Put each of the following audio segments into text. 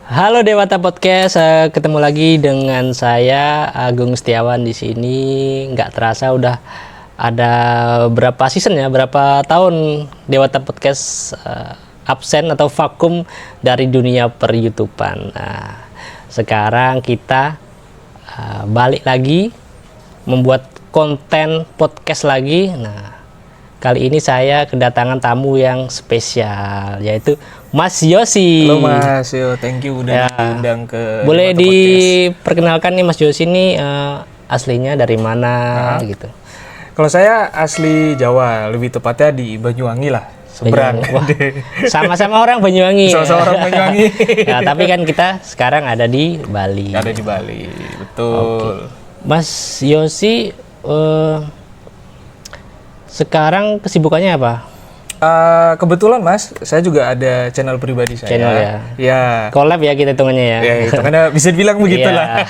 Halo Dewata Podcast, ketemu lagi dengan saya Agung Setiawan di sini. Nggak terasa udah ada berapa season ya, berapa tahun Dewata Podcast absen atau vakum dari dunia per-YouTubean. Nah, sekarang kita balik lagi membuat konten podcast lagi. Nah, kali ini saya kedatangan tamu yang spesial, yaitu Mas Yosi. Halo Mas, thank you udah diundang ke Boleh diperkenalkan nih Mas Yosi ini aslinya dari mana gitu? Kalau saya asli Jawa, lebih tepatnya di Banyuwangi lah, seberang. Sama-sama orang Banyuwangi. Sama-sama orang Banyuwangi. Ya, tapi kan kita sekarang ada di Bali. Ada di Bali, betul. Okay. Mas Yosi sekarang kesibukannya apa? Kebetulan Mas, saya juga ada channel pribadi saya. Channel ya? Ya. Collab ya kita hitungannya ya? Ya, hitungannya bisa dibilang begitu lah.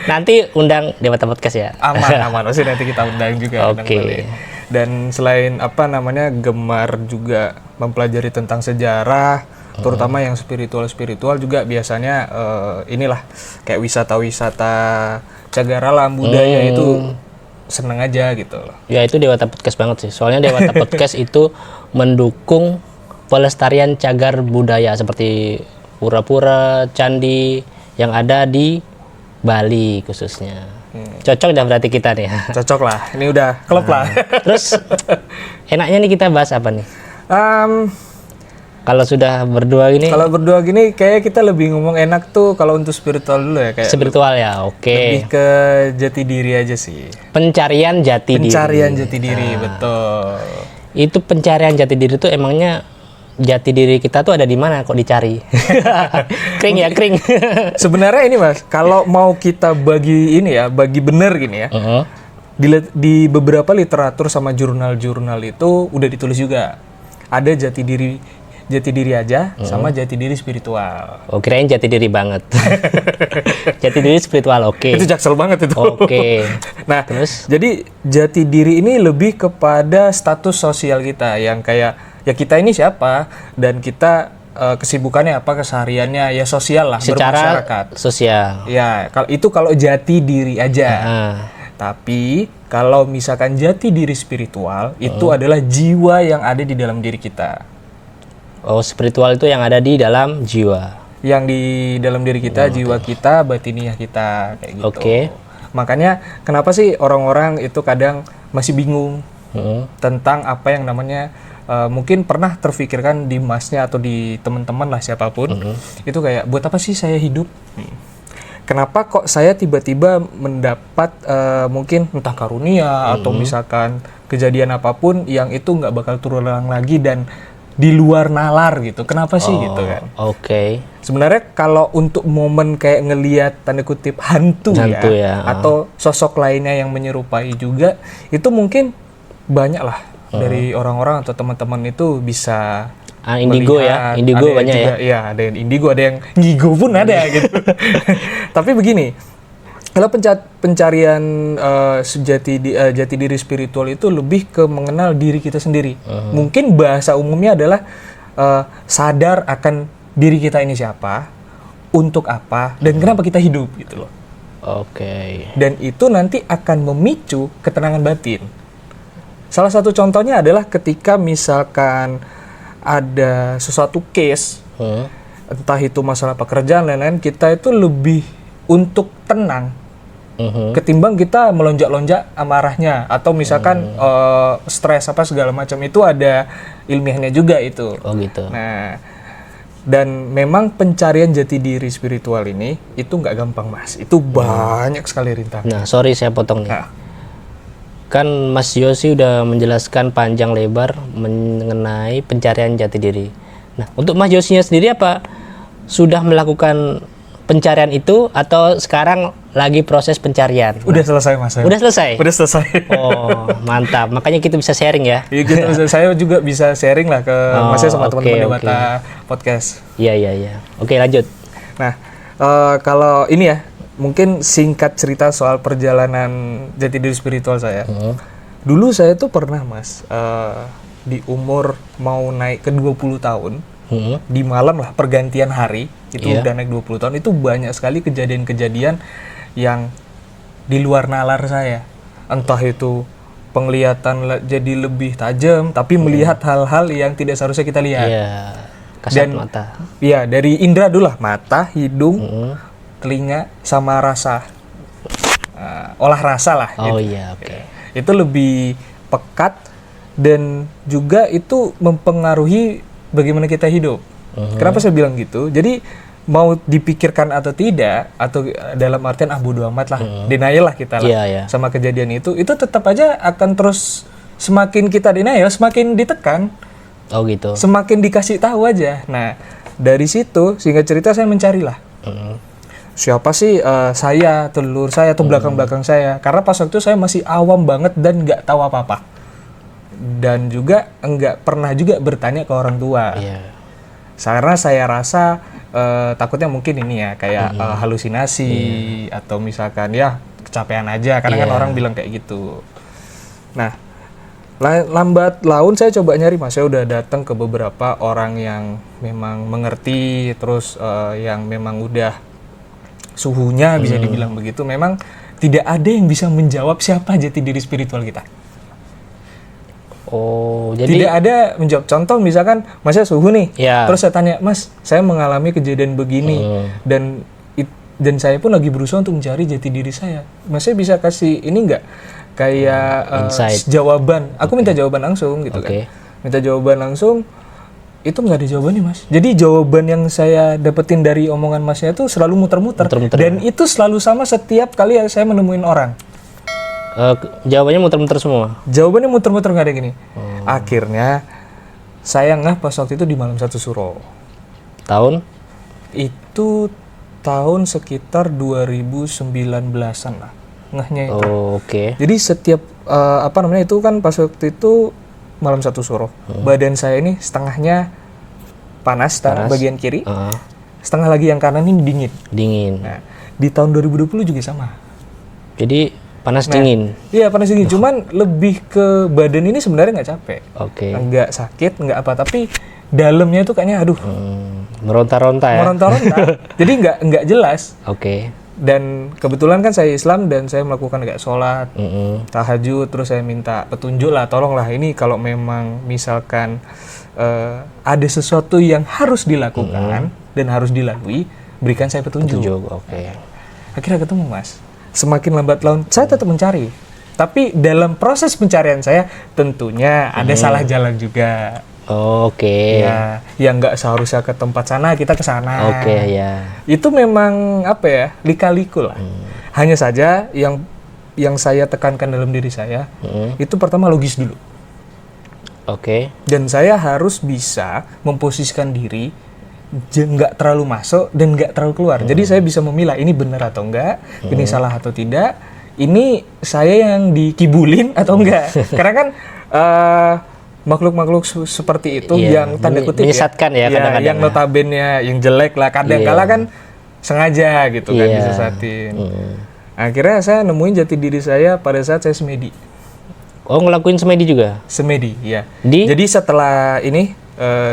Nanti undang Dewata Podcast ya? Aman. Pasti nanti kita undang juga. Oke. Dan selain gemar juga mempelajari tentang sejarah, terutama yang spiritual juga biasanya inilah kayak wisata-wisata cagar alam budaya itu seneng aja gitu loh. Ya itu Dewata Podcast banget sih. Soalnya Dewata Podcast itu mendukung pelestarian cagar budaya seperti pura-pura, candi yang ada di Bali khususnya. Cocok dah berarti kita nih. Cocok lah. Ini udah klub lah. Terus enaknya nih kita bahas apa nih? Kalau sudah berdua gini? Kalau berdua gini kayak kita lebih ngomong enak tuh kalau untuk spiritual dulu ya, kayak spiritual ya, oke. Lebih ke jati diri aja sih. Pencarian jati diri, betul. Itu pencarian jati diri tuh emangnya jati diri kita tuh ada di mana kok dicari? Kring. Sebenarnya ini Mas, kalau mau kita bagi bener gini ya. Di beberapa literatur sama jurnal-jurnal itu udah ditulis juga. Ada jati diri aja sama jati diri spiritual. Oh, kirain jati diri banget. Jati diri spiritual, oke. Itu jaksel banget itu. Oke. Nah, terus jadi jati diri ini lebih kepada status sosial kita yang kayak ya kita ini siapa dan kita kesibukannya apa, kesehariannya ya sosial lah, secara bermasyarakat. Sosial. Ya, kalau jati diri aja. Tapi kalau misalkan jati diri spiritual itu adalah jiwa yang ada di dalam diri kita. Oh, spiritual itu yang ada di dalam jiwa. Yang di dalam diri kita, jiwa kita, batiniah kita, kayak gitu. Oke. Makanya kenapa sih orang-orang itu kadang masih bingung tentang apa yang namanya mungkin pernah terfikirkan di masnya atau di teman-teman lah siapapun. Itu kayak buat apa sih saya hidup? Kenapa kok saya tiba-tiba mendapat mungkin entah karunia atau misalkan kejadian apapun yang itu nggak bakal terulang lagi dan di luar nalar gitu. Kenapa sih gitu kan? Oke. Sebenarnya kalau untuk momen kayak ngelihat tanda kutip hantu ya. Atau sosok lainnya yang menyerupai juga, itu mungkin banyak lah dari orang-orang atau teman-teman itu bisa indigo melihat, ya. Indigo banyak juga, ya. Iya, ada yang indigo, ada yang ngigo pun ada gitu. Tapi begini, kalau pencarian jati diri spiritual itu lebih ke mengenal diri kita sendiri. Mungkin bahasa umumnya adalah sadar akan diri kita ini siapa, untuk apa, dan kenapa kita hidup gitu loh. Oke. Dan itu nanti akan memicu ketenangan batin. Salah satu contohnya adalah ketika misalkan ada sesuatu case, entah itu masalah pekerjaan lain-lain, kita itu lebih untuk tenang ketimbang kita melonjak-lonjak amarahnya atau misalkan stres apa segala macam. Itu ada ilmiahnya juga itu. Oh gitu. Nah, dan memang pencarian jati diri spiritual ini itu nggak gampang Mas. Itu banyak sekali rintangan. Nah, sorry saya potong nih. Kan Mas Yosi udah menjelaskan panjang lebar mengenai pencarian jati diri. Nah, untuk Mas Yosinya sendiri apa sudah melakukan pencarian itu atau sekarang lagi proses pencarian? Udah selesai Mas. Udah selesai? Udah selesai. Oh, mantap. Makanya kita bisa sharing ya. Iya, saya juga bisa sharing lah ke Masnya sama teman-teman Dewata Podcast. Iya. Oke, lanjut. Nah, kalau ini ya, mungkin singkat cerita soal perjalanan jati diri spiritual saya. Dulu saya tuh pernah Mas, di umur mau naik ke 20 tahun, di malam lah pergantian hari itu Iya. udah naik 20 tahun itu banyak sekali kejadian-kejadian yang di luar nalar saya. Entah itu penglihatan jadi lebih tajam tapi melihat hal-hal yang tidak seharusnya kita lihat. Iya. Kasat Dan mata. iya, dari indera dulu lah, mata, hidung, telinga sama rasa. Olah rasa lah Oh gitu. iya, oke. Itu lebih pekat dan juga itu mempengaruhi bagaimana kita hidup. Kenapa saya bilang gitu? Jadi mau dipikirkan atau tidak, atau dalam artian bodo amat lah, denial lah kita lah Iya, iya. sama kejadian itu tetap aja akan terus semakin kita denial, semakin ditekan, Oh gitu. semakin dikasih tahu aja. Nah dari situ singkat cerita saya mencarilah siapa sih saya, telur saya atau belakang-belakang saya, karena pas waktu itu saya masih awam banget dan nggak tahu apa-apa, dan juga nggak pernah juga bertanya ke orang tua. Iya. Karena saya rasa takutnya mungkin ini ya kayak halusinasi atau misalkan ya kecapean aja, karena kan orang bilang kayak gitu. Nah lambat laun saya coba nyari, Mas. Saya udah datang ke beberapa orang yang memang mengerti, terus yang memang udah suhunya bisa dibilang begitu. Memang tidak ada yang bisa menjawab siapa jati diri spiritual kita. Oh, jadi Tidak ada menjawab. Contoh misalkan Mas saya suhu nih, Ya. terus saya tanya, Mas saya mengalami kejadian begini dan saya pun lagi berusaha untuk mencari jati diri saya. Mas saya bisa kasih ini nggak kayak Insight. jawaban? Aku minta jawaban langsung gitu Oke. kan. Minta jawaban langsung, itu nggak ada jawabannya, Mas. Jadi jawaban yang saya dapetin dari omongan Masnya itu selalu muter-muter. Muter-muter. Dan itu selalu sama setiap kali saya menemuin orang. Jawabannya muter-muter semua. Jawabannya muter-muter nggak ada gini. Akhirnya saya ngeh pas waktu itu di malam satu suro. Tahun? Itu tahun sekitar 2019-an lah ngehnya itu. Oh, oke. Jadi setiap itu kan pas waktu itu malam satu suro. Badan saya ini setengahnya panas, bagian kiri, setengah lagi yang kanan ini dingin. Dingin. Nah, di tahun 2020 juga sama. Jadi panas dingin. Iya panas dingin, cuman lebih ke badan ini sebenarnya nggak capek, Oke. nggak sakit, nggak apa, tapi dalamnya itu kayaknya aduh Meronta-ronta ya. meronta-ronta. Jadi nggak jelas. Oke. Dan kebetulan kan saya Islam dan saya melakukan kayak sholat, tahajud, terus saya minta petunjuk lah, tolonglah ini kalau memang misalkan ada sesuatu yang harus dilakukan dan harus dilalui, berikan saya petunjuk. Oke. Akhirnya ketemu, Mas. Semakin lambat laun saya tetap mencari, tapi dalam proses pencarian saya tentunya ada salah jalan juga. Oke. Ya, yang nggak seharusnya ke tempat sana kita ke sana. Oke, ya. Itu memang apa ya, lika-liku lah. Hanya saja yang saya tekankan dalam diri saya itu pertama logis dulu. Oke. Dan saya harus bisa memposisikan diri nggak terlalu masuk dan nggak terlalu keluar. Jadi saya bisa memilah ini benar atau enggak, ini salah atau tidak, ini saya yang dikibulin atau enggak. Karena kan makhluk-makhluk seperti itu yang tanda kutip menyesatkan ya kadang-kadang. yang notabene yang jelek lah, kadang-kala kan sengaja gitu kan disesatin. Akhirnya saya nemuin jati diri saya pada saat saya semedi. Oh, ngelakuin semedi juga? Semedi, ya. Di? Jadi setelah ini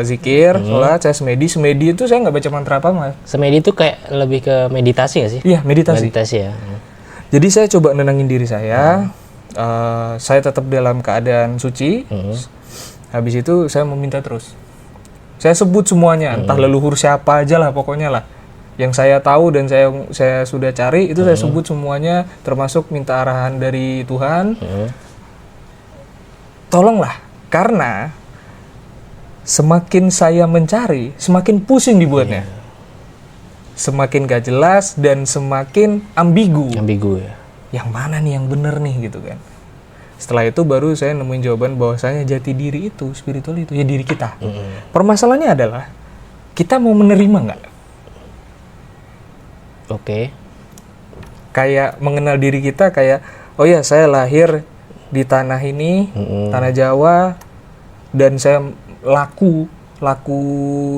zikir, sholat, saya semedi. Semedi itu saya nggak baca mantra apa, Mas. Semedi itu kayak lebih ke meditasi nggak sih? Iya, meditasi. Meditasi ya. Jadi saya coba nenangin diri saya. Saya tetap dalam keadaan suci. Habis itu saya meminta terus. Saya sebut semuanya, entah leluhur siapa aja lah, pokoknya lah. Yang saya tahu dan saya sudah cari itu saya sebut semuanya, termasuk minta arahan dari Tuhan. Tolonglah, karena semakin saya mencari, semakin pusing dibuatnya. Semakin gak jelas dan semakin ambigu. Ambigu ya. Yang mana nih yang bener nih gitu kan. Setelah itu baru saya nemuin jawaban bahwasanya jati diri itu, spiritual itu ya diri kita. Permasalahannya adalah kita mau menerima nggak? Oke. Kayak mengenal diri kita kayak, oh ya saya lahir di tanah ini, tanah Jawa, dan saya laku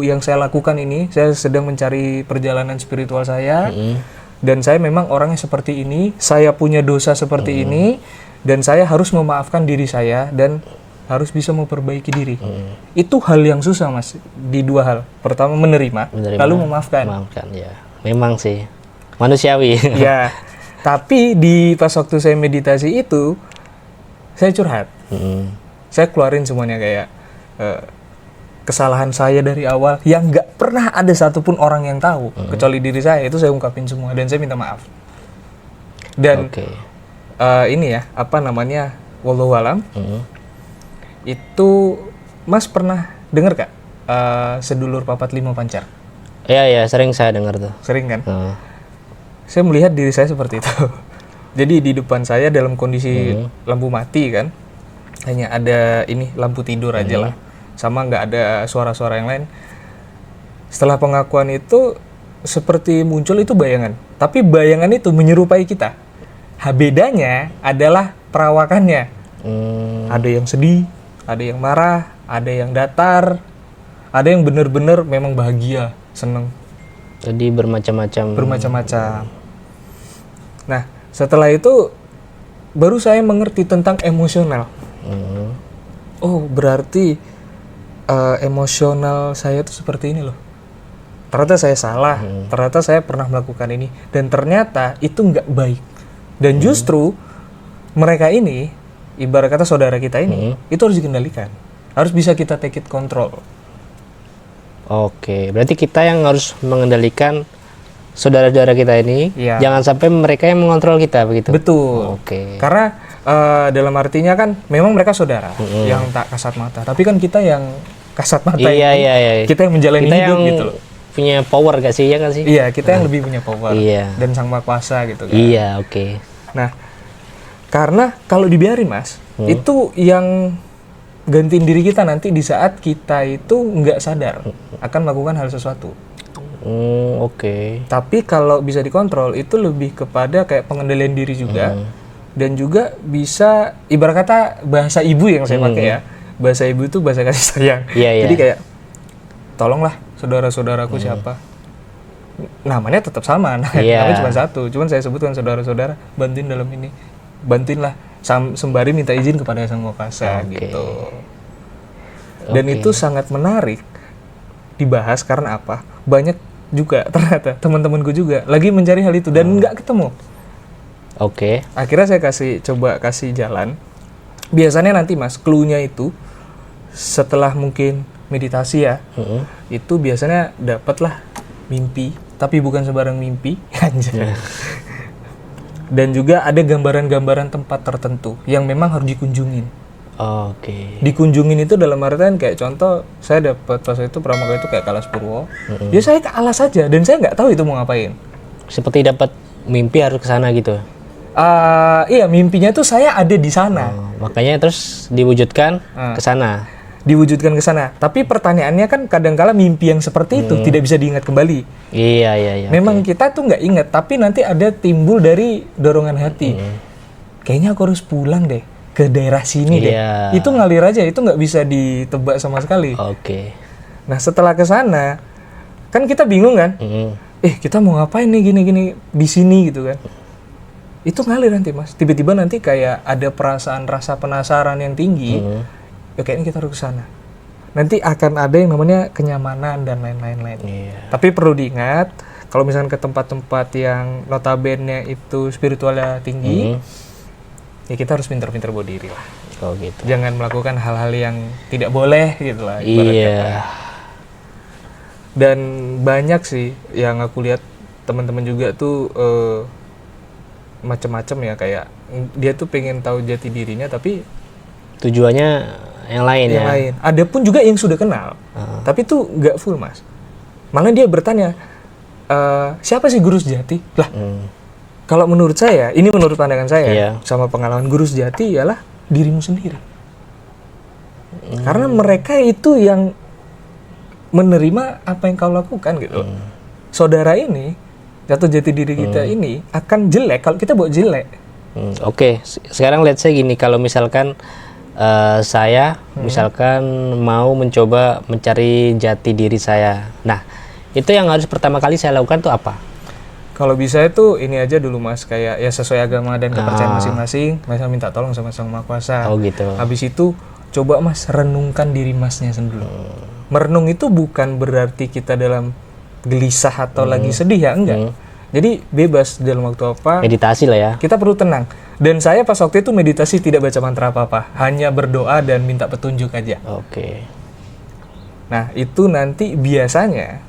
yang saya lakukan ini, saya sedang mencari perjalanan spiritual saya, dan saya memang orangnya seperti ini, saya punya dosa seperti ini, dan saya harus memaafkan diri saya dan harus bisa memperbaiki diri. Itu hal yang susah Mas, di dua hal. Pertama menerima, lalu memaafkan. Memaafkan, ya. Memang sih manusiawi. Ya, tapi di pas waktu saya meditasi itu, saya curhat. Saya keluarin semuanya kayak kesalahan saya dari awal yang nggak pernah ada satupun orang yang tahu kecuali diri saya, itu saya ungkapin semua dan saya minta maaf. Dan ini ya, apa namanya, wallahu alam, itu Mas pernah dengar gak sedulur papat lima pancar? Iya, sering saya dengar tuh. Sering kan? Saya melihat diri saya seperti itu. Jadi di depan saya dalam kondisi lampu mati kan, hanya ada ini lampu tidur aja lah, sama nggak ada suara-suara yang lain. Setelah pengakuan itu seperti muncul itu bayangan, tapi bayangan itu menyerupai kita. Bedanya adalah perawakannya. Ada yang sedih, ada yang marah, ada yang datar, ada yang benar-benar memang bahagia, seneng. Jadi bermacam-macam. Nah, setelah itu baru saya mengerti tentang emosional. Oh, berarti emosional saya tuh seperti ini loh. Ternyata saya salah, ternyata saya pernah melakukan ini, dan ternyata itu nggak baik. Dan justru mereka ini, ibarat kata saudara kita ini, itu harus dikendalikan. Harus bisa kita take it control. Oke, berarti kita yang harus mengendalikan saudara-saudara kita ini, jangan sampai mereka yang mengontrol kita, begitu? Betul. Karena dalam artinya kan memang mereka saudara yang tak kasat mata, tapi kan kita yang kasat mata, kita yang menjalani kita hidup yang gitu loh. Punya power gak sih, ya kan sih? Iya, kita yang lebih punya power dan sang maha kuasa gitu kan. Iya, Nah, karena kalau dibiarin Mas, itu yang gantiin diri kita nanti di saat kita itu nggak sadar akan melakukan hal sesuatu. Tapi kalau bisa dikontrol itu lebih kepada kayak pengendalian diri juga, dan juga bisa ibarat kata bahasa ibu yang saya pakai ya. Bahasa ibu itu bahasa kasih sayang. Jadi kayak tolonglah saudara-saudaraku siapa. Namanya tetap sama, namanya cuma satu. Cuman saya sebutkan saudara-saudara, bantuin dalam ini. Bantuinlah sembari minta izin kepada Sang Maha Kuasa gitu. Dan itu sangat menarik dibahas karena apa? Banyak juga ternyata teman-temanku juga lagi mencari hal itu dan nggak ketemu. Akhirnya saya coba kasih jalan. Biasanya nanti Mas, clue-nya itu setelah mungkin meditasi ya, itu biasanya dapatlah mimpi, tapi bukan sembarang mimpi. Dan juga ada gambaran-gambaran tempat tertentu yang memang harus dikunjungin. Dikunjungin itu dalam artian kayak contoh, saya dapat pas itu pramuka itu kayak ke Alas Purwo. Ya saya ke Alas saja dan saya nggak tahu itu mau ngapain. Seperti dapat mimpi harus ke sana gitu. Iya, mimpinya tuh saya ada di sana. Makanya terus diwujudkan ke sana. Diwujudkan ke sana. Tapi pertanyaannya kan kadang-kala mimpi yang seperti itu tidak bisa diingat kembali. Iya. Memang kita tuh nggak ingat, tapi nanti ada timbul dari dorongan hati. Kayaknya aku harus pulang deh ke daerah sini deh. Itu ngalir aja, itu nggak bisa ditebak sama sekali. Nah setelah ke sana, kan kita bingung kan? Kita mau ngapain nih gini-gini di sini gitu kan? Itu ngalir nanti Mas. Tiba-tiba nanti kayak ada perasaan rasa penasaran yang tinggi. Kayaknya kita harus ke sana. Nanti akan ada yang namanya kenyamanan dan lain-lain. Tapi perlu diingat, kalau misalkan ke tempat-tempat yang notabene itu spiritualnya tinggi, ya kita harus pintar-pintar bawa diri lah. Jangan melakukan hal-hal yang tidak boleh gitu lah. Dan banyak sih yang aku lihat teman-teman juga tuh macam-macam ya, kayak dia tuh pengen tahu jati dirinya tapi tujuannya yang lain. Ada pun juga yang sudah kenal, tapi tuh nggak full Mas. Malah dia bertanya, siapa sih guru sejati? Lah, kalau menurut saya, ini menurut pandangan saya, sama pengalaman guru sejati ialah dirimu sendiri. Karena mereka itu yang menerima apa yang kau lakukan gitu. Saudara ini, atau jati diri kita ini akan jelek kalau kita buat jelek. Sekarang let's say gini, kalau misalkan saya misalkan mau mencoba mencari jati diri saya. Nah, itu yang harus pertama kali saya lakukan tuh apa? Kalau bisa itu ini aja dulu Mas, kayak ya sesuai agama dan kepercayaan masing-masing. Misal minta tolong sama Sang Maha Kuasa. Gitu. Habis itu coba Mas renungkan diri Masnya sendiri. Merenung itu bukan berarti kita dalam gelisah atau lagi sedih ya, enggak. Jadi bebas dalam waktu apa. Meditasi lah ya. Kita perlu tenang. Dan saya pas waktu itu meditasi tidak baca mantra apa-apa, hanya berdoa dan minta petunjuk aja. Oke. Nah, itu nanti biasanya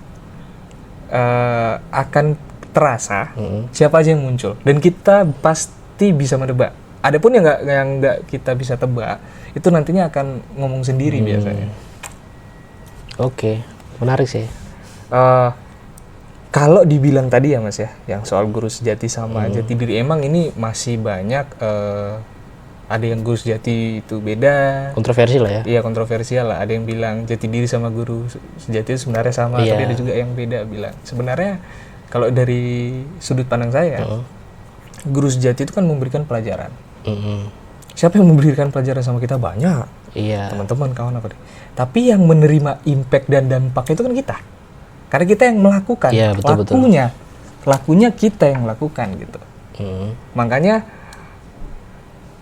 akan terasa siapa aja yang muncul. Dan kita pasti bisa menebak. Adapun yang nggak kita bisa tebak, itu nantinya akan ngomong sendiri biasanya. Oke, menarik sih. Kalau dibilang tadi ya Mas ya, yang soal guru sejati sama jati diri, emang ini masih banyak, ada yang guru sejati itu beda. Kontroversi lah ya. Iya, kontroversial lah. Ada yang bilang jati diri sama guru sejati itu sebenarnya sama, tapi ada juga yang beda bilang. Sebenarnya kalau dari sudut pandang saya, guru sejati itu kan memberikan pelajaran. Siapa yang memberikan pelajaran sama kita? Banyak. Iya. Teman-teman, kawan apa deh. Tapi yang menerima impact dan dampak itu kan kita. Karena kita yang melakukan. Iya, betul. Lakunya kita yang lakukan gitu. Makanya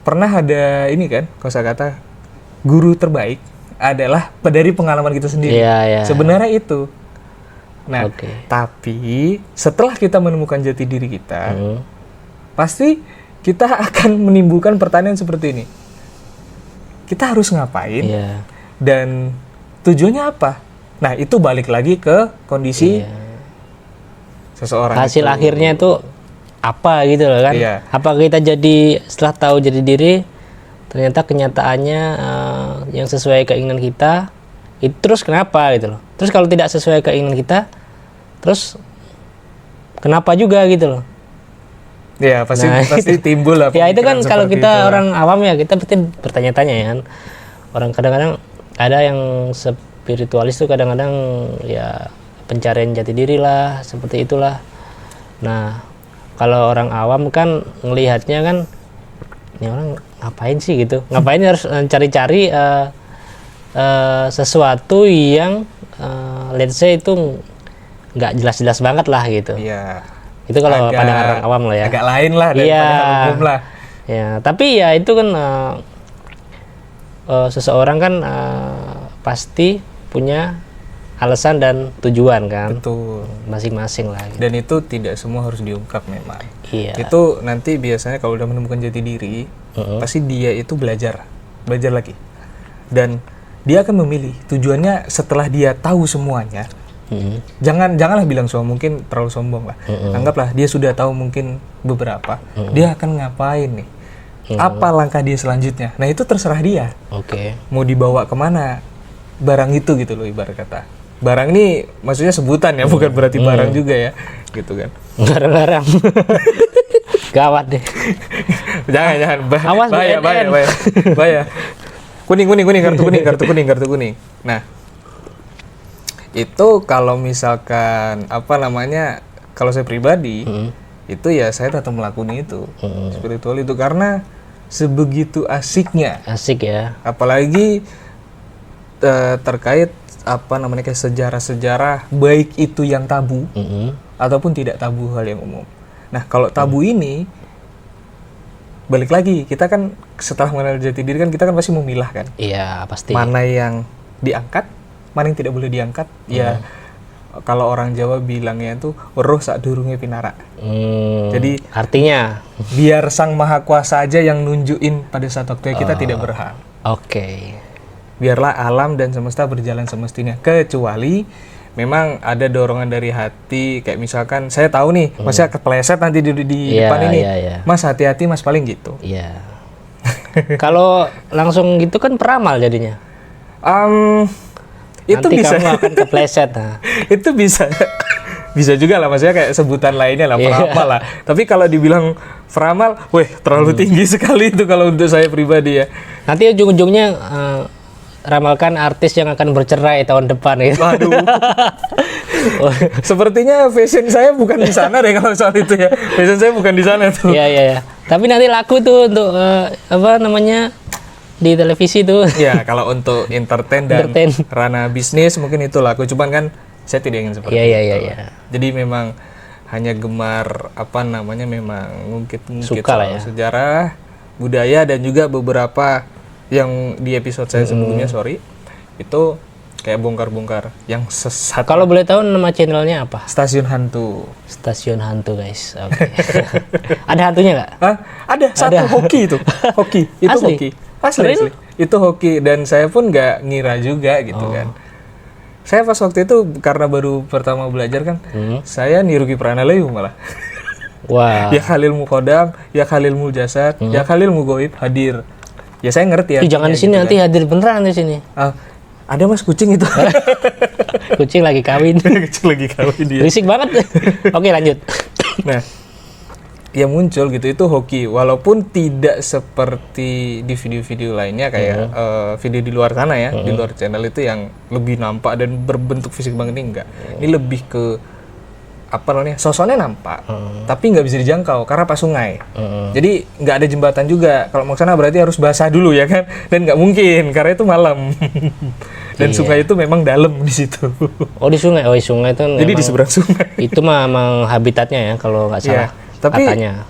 pernah ada ini kan, kosakata guru terbaik adalah dari pengalaman kita sendiri. Iya. Sebenarnya itu. Nah, tapi setelah kita menemukan jati diri kita, pasti kita akan menimbulkan pertanyaan seperti ini. Kita harus ngapain? Dan tujuannya apa? Nah, itu balik lagi ke kondisi seseorang. Hasil akhirnya itu apa gitu loh kan? Apa kita jadi setelah tahu jati diri, ternyata kenyataannya yang sesuai keinginan kita, itu terus kenapa gitu loh? Terus kalau tidak sesuai keinginan kita, terus kenapa juga gitu loh? Ya pasti timbul lah. Ya itu kan kalau kita orang awam ya, kita pasti bertanya-tanya ya kan. Orang kadang-kadang ada yang spiritualis tuh kadang-kadang ya pencarian jati diri lah, seperti itulah. Nah, kalau orang awam kan ngelihatnya kan, ini orang ngapain sih gitu? Ngapain harus cari-cari sesuatu yang let's say itu nggak jelas-jelas banget lah gitu. Iya. Itu kalau pandangan orang awam lah ya. Agak lain lah daripada umum lah. Ya, tapi ya itu kan seseorang kan pasti punya alasan dan tujuan kan. Betul. Masing-masing lah. Gitu. Dan itu tidak semua harus diungkap memang. Iya. Itu nanti biasanya kalau udah menemukan jati diri, pasti dia itu belajar lagi. Dan dia akan memilih tujuannya setelah dia tahu semuanya. Janganlah bilang mungkin terlalu sombong lah. Anggaplah dia sudah tahu mungkin beberapa. Dia akan ngapain nih? Apa langkah dia selanjutnya? Nah, itu terserah dia. Mau dibawa kemana barang itu gitu loh, ibarat kata. Barang ini maksudnya sebutan ya, bukan berarti barang juga ya, gitu kan. Barang-barang. Gawat deh. Jangan. Awas Bahaya. Kuning, kartu kuning. Nah, itu kalau misalkan kalau saya pribadi, itu ya saya tetap melakukan itu. Spiritual itu karena sebegitu asiknya. Asik ya. Apalagi terkait kayak sejarah-sejarah, baik itu yang tabu ataupun tidak tabu, hal yang umum. Nah, kalau tabu ini balik lagi, kita kan setelah mengenal jati diri kan kita kan pasti memilah kan. Iya, pasti. Mana yang diangkat, mana yang tidak boleh diangkat. Ya kalau orang Jawa bilangnya itu weruh sak durunge pinara. Jadi artinya biar Sang Maha Kuasa aja yang nunjukin pada saat waktu kita tidak berhak. Biarlah alam dan semesta berjalan semestinya, kecuali memang ada dorongan dari hati, kayak misalkan saya tahu nih Masnya kepleset nanti di depan ini. Mas hati-hati Mas, paling gitu. Iya. Kalau langsung gitu kan peramal jadinya. Itu nanti bisa kamu akan kepleset. Nah. Itu bisa juga lah, maksudnya kayak sebutan lainnya lah, peramal lah. Tapi kalau dibilang peramal, terlalu tinggi sekali itu kalau untuk saya pribadi ya. Nanti ujung-ujungnya ramalkan artis yang akan bercerai tahun depan gitu. Waduh. Sepertinya fashion saya bukan di sana deh kalau soal itu ya. Fashion saya bukan di sana tuh. Iya. Tapi nanti laku tuh untuk di televisi tuh. Ya, kalau untuk entertain dan ranah bisnis mungkin itu laku. Cuman kan saya tidak ingin seperti itu. Iya. Jadi memang hanya gemar memang ngungkit suka lah ya. Sejarah, budaya dan juga beberapa yang di episode saya sebelumnya, sorry, itu kayak bongkar-bongkar yang sesat. Kalau boleh tahu nama channelnya apa? Stasiun Hantu. Stasiun Hantu, guys. Oke. Ada hantunya nggak? Hah? Ada satu hoki itu. Hoki. Itu Asli? hoki. Asli. Itu hoki dan saya pun nggak ngira juga gitu kan. Saya pas waktu itu karena baru pertama belajar kan, saya niru Kiprana Layu malah. Wah. Ya Khalil Mukodam, ya Khalil Jasad, ya Khalil Mugoib hadir. Ya saya ngerti ya. Jangan di sini, nanti hadir beneran di sini. Ada mas kucing itu. Kucing lagi kawin. Kucing lagi kawin dia. Berisik banget. Oke, lanjut. Nah, ya muncul gitu, itu hoki. Walaupun tidak seperti di video-video lainnya kayak video di luar sana ya, di luar channel itu yang lebih nampak dan berbentuk fisik banget, ini enggak. Ini lebih ke apa namanya, sosoknya nampak, tapi nggak bisa dijangkau karena pas sungai. Jadi nggak ada jembatan juga. Kalau mau ke sana berarti harus basah dulu ya kan, dan nggak mungkin karena itu malam. Dan sungai itu memang dalam di situ. Oh, di sungai. Oh, di sungai itu. Jadi di seberang sungai. Itu memang habitatnya ya kalau nggak salah. Tapi katanya.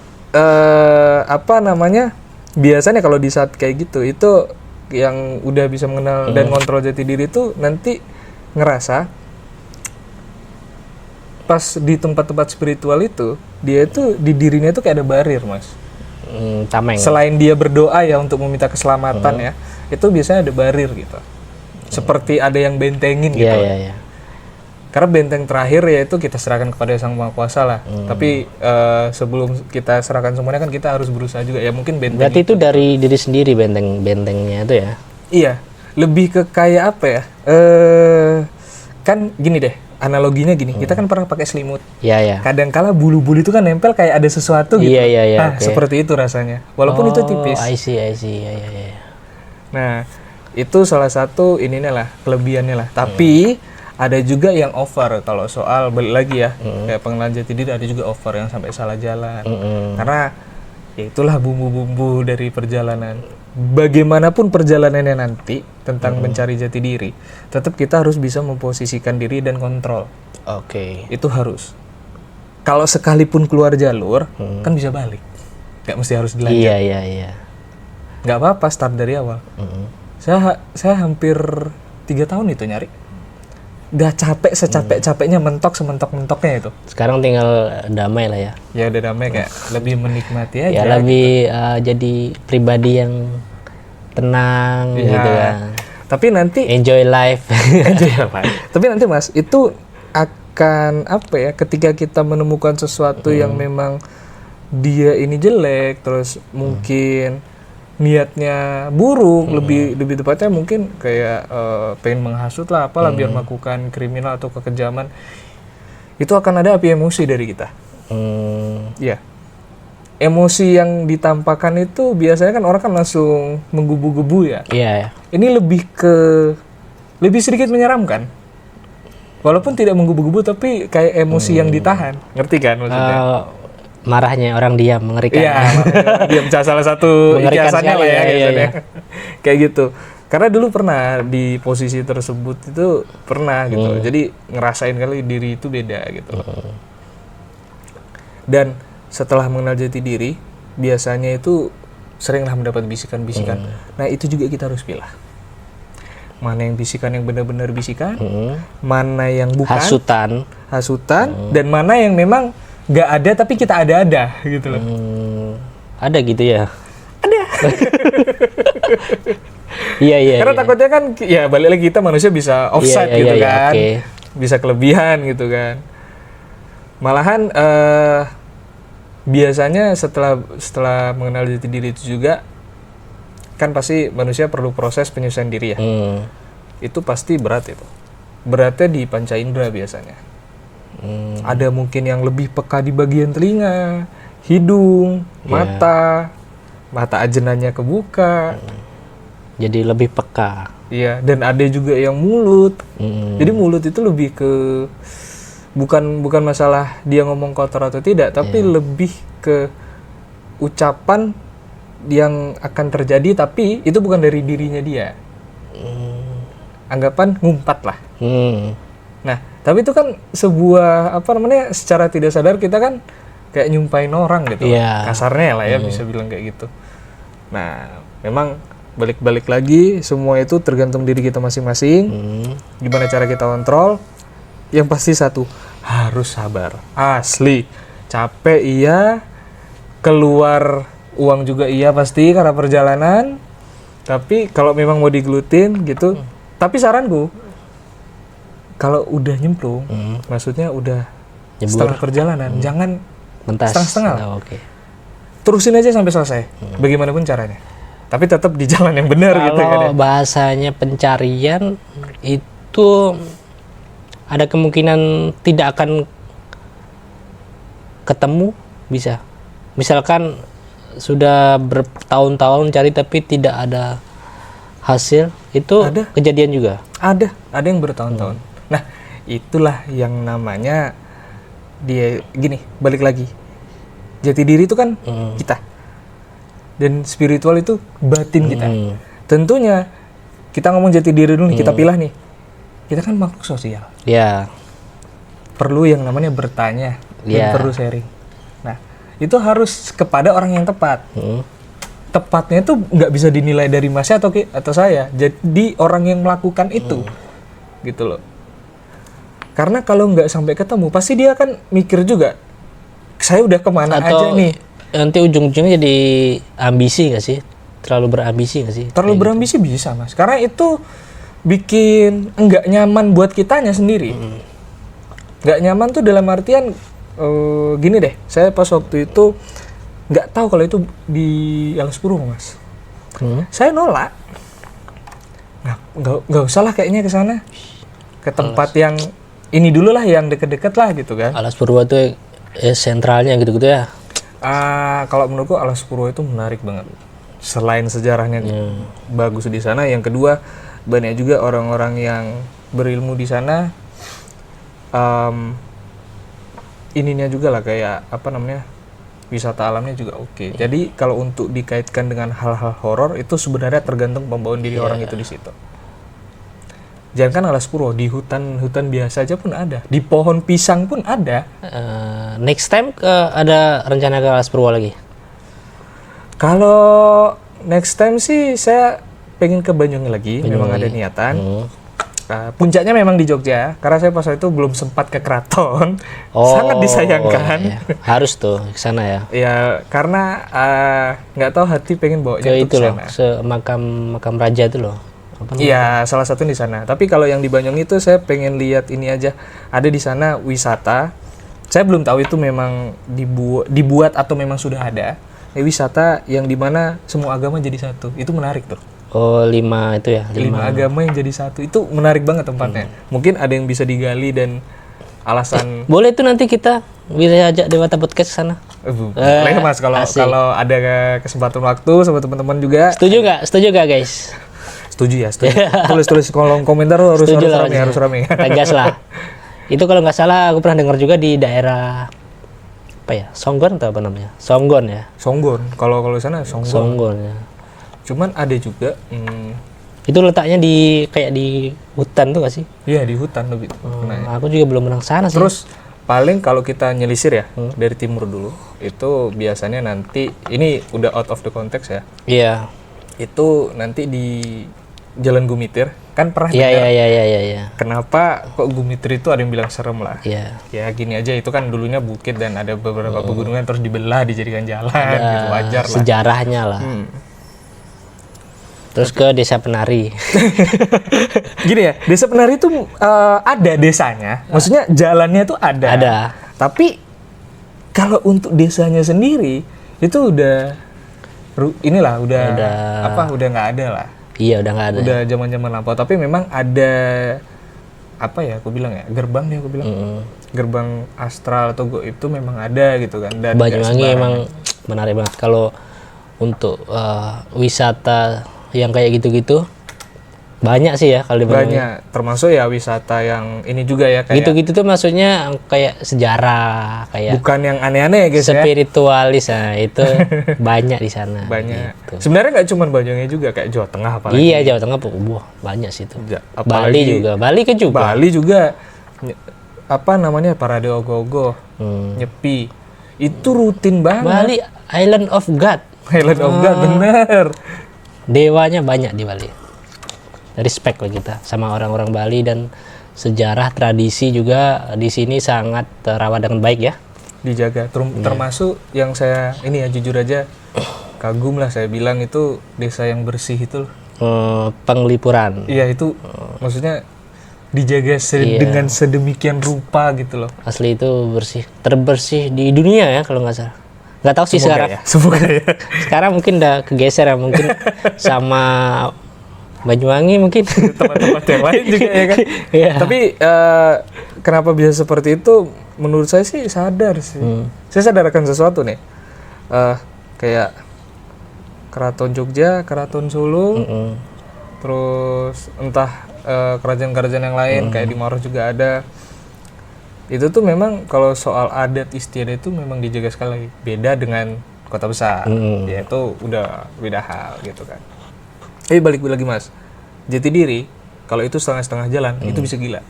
Apa namanya? Biasanya kalau di saat kayak gitu, itu yang udah bisa mengenal dan kontrol jati diri itu nanti ngerasa pas di tempat-tempat spiritual itu, dia itu di dirinya itu kayak ada barir, Mas. Tameng. Selain dia berdoa ya untuk meminta keselamatan ya, itu biasanya ada barir gitu. Seperti ada yang bentengin gitu. Iya. Karena benteng terakhir yaitu kita serahkan kepada Sang Maha Kuasa lah. Tapi sebelum kita serahkan semuanya kan kita harus berusaha juga. Ya mungkin benteng. Berarti itu dari diri sendiri bentengnya itu ya? Iya, lebih ke kayak apa ya? Kan gini deh, analoginya gini. Kita kan pernah pakai selimut. Iya. Kadang-kala bulu-bulu itu kan nempel kayak ada sesuatu gitu. Iya. Nah, seperti itu rasanya. Walaupun itu tipis. I see. Iya. Nah, itu salah satu ininya lah, kelebihannya lah. Tapi ada juga yang over. Kalau soal balik lagi ya, kayak pengenalan jati diri ada juga over yang sampai salah jalan. Karena ya itulah bumbu-bumbu dari perjalanan. Bagaimanapun perjalanannya nanti tentang mencari jati diri, tetap kita harus bisa memposisikan diri dan kontrol. Oke. Itu harus. Kalau sekalipun keluar jalur, kan bisa balik. Nggak mesti harus dilanjut. Iya. Nggak apa-apa start dari awal. Saya hampir 3 tahun itu nyari. Udah capek secapek-capeknya, mentok sementok-mentoknya itu. Sekarang tinggal damai lah ya. Ya udah damai, kayak lebih menikmati aja. Ya lebih jadi pribadi yang tenang Ya. gitu kan. Tapi nanti Enjoy life. tapi nanti Mas, itu akan apa ya, ketika kita menemukan sesuatu yang memang dia ini jelek, terus mungkin niatnya buruk, lebih tepatnya mungkin kayak pengen menghasut lah apalah biar melakukan kriminal atau kekejaman, itu akan ada api emosi dari kita. Ya, emosi yang ditampakkan itu biasanya kan orang kan langsung menggebu-gebu ya. Iya. Ini lebih sedikit menyeramkan, walaupun tidak menggebu-gebu tapi kayak emosi yang ditahan, ngerti kan maksudnya? Marahnya orang diam, mengerikan. Iya, diam salah satu ikhtiasannya lah ya, iya. Kayak gitu. Karena dulu pernah di posisi tersebut itu pernah gitu. Jadi ngerasain kali diri itu beda gitu. Dan setelah mengenal jati diri, biasanya itu seringlah mendapat bisikan-bisikan. Nah, itu juga kita harus pilih. Mana yang bisikan yang benar-benar bisikan, mana yang bukan hasutan, dan mana yang memang nggak ada tapi kita ada gitu loh. Ada gitu ya? Ada. Iya. Karena takutnya kan ya balik lagi kita manusia bisa offside gitu kan. Okay. Bisa kelebihan gitu kan. Malahan biasanya setelah mengenal jati diri itu juga kan pasti manusia perlu proses penyelesaian diri ya. Itu pasti berat itu. Beratnya di panca indera biasanya. Ada mungkin yang lebih peka di bagian telinga, hidung, mata ajenanya kebuka. Jadi lebih peka. Iya, dan ada juga yang mulut. Jadi mulut itu lebih ke bukan masalah dia ngomong kotor atau tidak, tapi lebih ke ucapan yang akan terjadi tapi itu bukan dari dirinya dia. Anggapan ngumpat lah. Nah, tapi itu kan sebuah secara tidak sadar kita kan kayak nyumpain orang gitu. Kasarnya lah ya bisa bilang kayak gitu. Nah, memang balik lagi, semua itu tergantung diri kita masing-masing. Gimana cara kita kontrol? Yang pasti satu, harus sabar. Asli, capek iya, keluar uang juga iya pasti karena perjalanan. Tapi kalau memang mau digelutin gitu, tapi saranku, kalau udah nyemplung, maksudnya udah setengah perjalanan, jangan mentas. setengah-setengah. Oh, oke. Terusin aja sampai selesai, bagaimanapun caranya. Tapi tetap di jalan yang benar gitu kan ya. Kalau bahasanya pencarian itu ada kemungkinan tidak akan ketemu, bisa. Misalkan sudah bertahun-tahun cari tapi tidak ada hasil, itu Ada. kejadian juga. Ada yang bertahun-tahun. Nah, itulah yang namanya dia gini, balik lagi. Jati diri itu kan kita. Dan spiritual itu batin kita. Tentunya kita ngomong jati diri dulu nih, kita pilih nih. Kita kan makhluk sosial. Ya. Perlu yang namanya bertanya dan perlu sharing. Nah, itu harus kepada orang yang tepat. Tepatnya itu nggak bisa dinilai dari masnya atau saya. Jadi orang yang melakukan itu, gitu loh. Karena kalau nggak sampai ketemu, pasti dia akan mikir juga, saya udah kemana aja nih. Nanti ujung-ujungnya jadi ambisi nggak sih? Terlalu berambisi nggak sih? Terlalu berambisi bisa, Mas. Karena itu bikin nggak nyaman buat kitanya sendiri. Nggak nyaman tuh dalam artian gini deh. Saya pas waktu itu nggak tahu kalau itu di Alas Purwo, Mas. Saya nolak. Nggak usah lah kayaknya ke sana. Ke tempat yang ini dulu lah, yang deket-deket lah gitu kan. Alas Purwo tuh sentralnya gitu-gitu ya. Kalau menurutku Alas Purwo itu menarik banget. Selain sejarahnya bagus di sana, yang kedua banyak juga orang-orang yang berilmu di sana. Ininya juga lah kayak apa namanya, wisata alamnya juga oke. Jadi kalau untuk dikaitkan dengan hal-hal horor itu sebenarnya tergantung pembawaan diri orang itu di situ. Jangan kan Alas Purwo, di hutan biasa aja pun ada, di pohon pisang pun ada. Next time ada rencana ke Alas Purwo lagi? Kalau next time sih saya pengen ke Banyuwangi lagi, memang ada niatan. Puncaknya memang di Jogja, karena saya pas itu belum sempat ke Keraton. Sangat disayangkan. Iya. Harus tuh ke sana ya. Ya karena nggak tahu hati pengen bawanya Ke ke itu loh, sana. makam raja itu loh. Iya, salah satu di sana. Tapi kalau yang di Banyuwangi itu saya pengen lihat ini aja. Ada di sana wisata. Saya belum tahu itu memang dibuat atau memang sudah ada. Wisata yang dimana semua agama jadi satu. Itu menarik tuh. Oh, 5 itu ya? 5 agama yang jadi satu. Itu menarik banget tempatnya. Mungkin ada yang bisa digali dan alasan. Boleh tuh nanti kita bisa ajak Dewata Podcast ke sana. Boleh Mas, kalau ada kesempatan waktu sama teman-teman juga. Setuju nggak guys? Setuju ya, setuju. Tulis kolom komentar harus rame. Tegas lah. Itu kalau nggak salah aku pernah dengar juga di daerah apa ya? Songgon atau apa namanya? Songgon ya. Songgon. Kalau di sana Songgon. Songgon ya. Cuman ada juga itu letaknya kayak di hutan tuh nggak sih? iya di hutan lebih. Aku juga belum pernah sana sih. Terus paling kalau kita nyelisir ya dari timur dulu, itu biasanya nanti ini udah out of the context ya. Iya. Itu nanti di Jalan Gumitir, kan pernah dengar? Iya. Kenapa kok Gumitir itu ada yang bilang serem lah? Iya. Ya gini aja, itu kan dulunya bukit dan ada beberapa pegunungan terus dibelah dijadikan jalan, gitu wajar lah. Sejarahnya lah. Terus ke Desa Penari. Gini ya, Desa Penari itu ada desanya, maksudnya jalannya tuh ada. Ada. Tapi kalau untuk desanya sendiri itu udah nggak ada lah. Iya, udah nggak ada. Udah zaman-zaman lampau. Tapi memang ada apa ya? Aku bilang ya gerbang ya. Gerbang astral atau goib itu memang ada gitu kan. Dan Banyuwangi emang menarik banget kalau untuk wisata yang kayak gitu-gitu. Banyak sih ya kalau di Banyuwangi. Banyak, termasuk ya wisata yang ini juga ya kayak gitu-gitu tuh maksudnya kayak sejarah, kayak bukan yang aneh-aneh ya guys ya. Spiritualis, nah itu banyak di sana. Banyak. Gitu. Sebenarnya nggak cuma Banyuwangi juga, kayak Jawa Tengah apalagi. Iya, Jawa Tengah banyak sih itu. Apalagi, Bali juga. Bali juga apa namanya parade ogoh-ogoh, nyepi. Itu rutin banget. Bali Island of God. Island of God, bener. dewanya banyak di Bali. Respect lah kita sama orang-orang Bali, dan sejarah tradisi juga di sini sangat terawat dengan baik ya. Dijaga. Termasuk yang saya ini ya jujur aja kagum lah, saya bilang itu desa yang bersih itu loh. Penglipuran. Iya itu maksudnya dijaga dengan sedemikian rupa gitu loh. Asli itu bersih, terbersih di dunia ya kalau nggak salah. Nggak tahu sih sekarang. Semoga ya. Sekarang mungkin udah kegeser ya, mungkin sama Banyuwangi mungkin. Tempat-tempat yang lain juga ya kan. Iya. Tapi kenapa bisa seperti itu? Menurut saya sih sadar sih. Saya sadar akan sesuatu nih. Kayak Keraton Jogja, Keraton Solo, terus entah kerajaan-kerajaan yang lain kayak di Maros juga ada. Itu tuh memang kalau soal adat istiadat itu memang dijaga sekali. Beda dengan kota besar, yaitu udah beda hal gitu kan. Tapi balik lagi Mas, Jatidiri kalau itu setengah-setengah jalan itu bisa gila,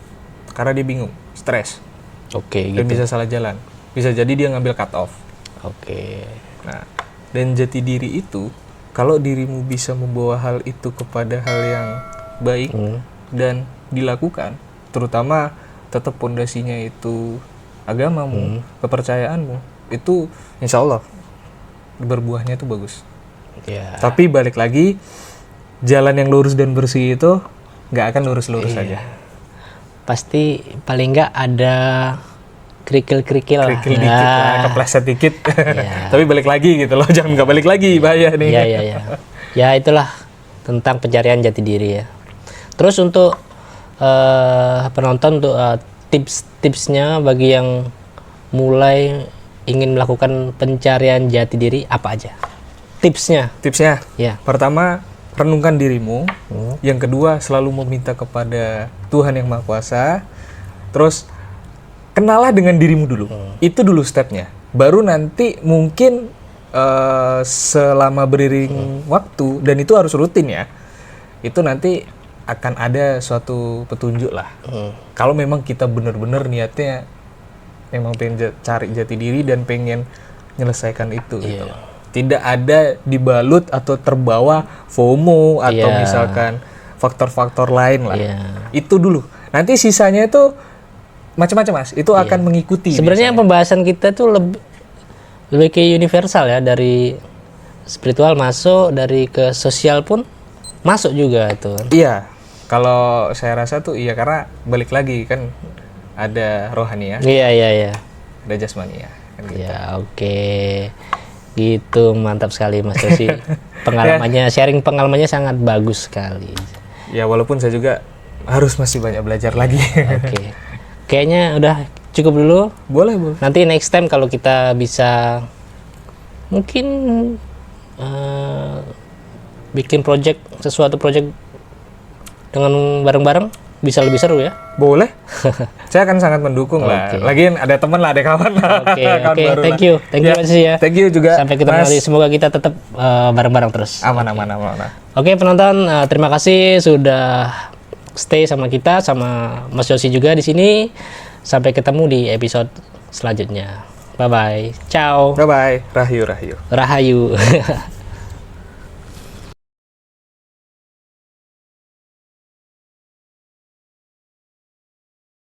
karena dia bingung, stres, dan bisa salah jalan. Bisa jadi dia ngambil cut off. Nah, dan Jatidiri itu kalau dirimu bisa membawa hal itu kepada hal yang baik dan dilakukan, terutama tetap pondasinya itu agamamu, kepercayaanmu, itu insya Allah berbuahnya itu bagus. Tapi balik lagi, jalan yang lurus dan bersih itu nggak akan lurus-lurus saja. Pasti paling nggak ada kerikil-kerikil lah. Kerikil dikit lah, kepleset dikit. Tapi balik lagi gitu loh, jangan nggak balik lagi, bahaya nih. Ya itulah tentang pencarian jati diri ya. Terus untuk penonton, untuk tips-tipsnya bagi yang mulai ingin melakukan pencarian jati diri, apa aja tipsnya? Ya. Pertama, renungkan dirimu. Yang kedua, selalu meminta kepada Tuhan Yang Maha Kuasa. Terus kenalah dengan dirimu dulu. Itu dulu stepnya. Baru nanti mungkin selama beriring waktu, dan itu harus rutin ya, itu nanti akan ada suatu petunjuk lah. Kalau memang kita benar-benar niatnya memang pengen cari jati diri dan pengen menyelesaikan itu gitu. Tidak ada dibalut atau terbawa FOMO atau misalkan faktor-faktor lain lah. Itu dulu. Nanti sisanya itu macam-macam Mas. Itu akan mengikuti. Sebenarnya pembahasan kita tuh lebih ke universal ya, dari spiritual masuk, dari ke sosial pun masuk juga itu. Iya. Kalau saya rasa tuh iya, karena balik lagi kan ada rohani ya. Iya. Ada jasmani ya. Kan gitu. Ya oke. Gitu, mantap sekali Mas Yosi. Pengalamannya, sharing pengalamannya sangat bagus sekali. Ya walaupun saya juga harus masih banyak belajar lagi. Oke. Kayaknya udah cukup dulu. Boleh. Nanti next time kalau kita bisa mungkin bikin sesuatu project dengan bareng-bareng, bisa lebih seru ya. Boleh. Saya akan sangat mendukung lah. Lagian ada teman lah, ada kawan lah. Oke. Thank you Mas Yosi ya. Thank you juga. Sampai ketemu lagi. Semoga kita tetap bareng-bareng terus. Aman. Oke penonton, terima kasih sudah stay sama kita, sama Mas Yosi juga di sini. Sampai ketemu di episode selanjutnya. Bye bye. Ciao. Bye bye. Rahayu. Rahayu.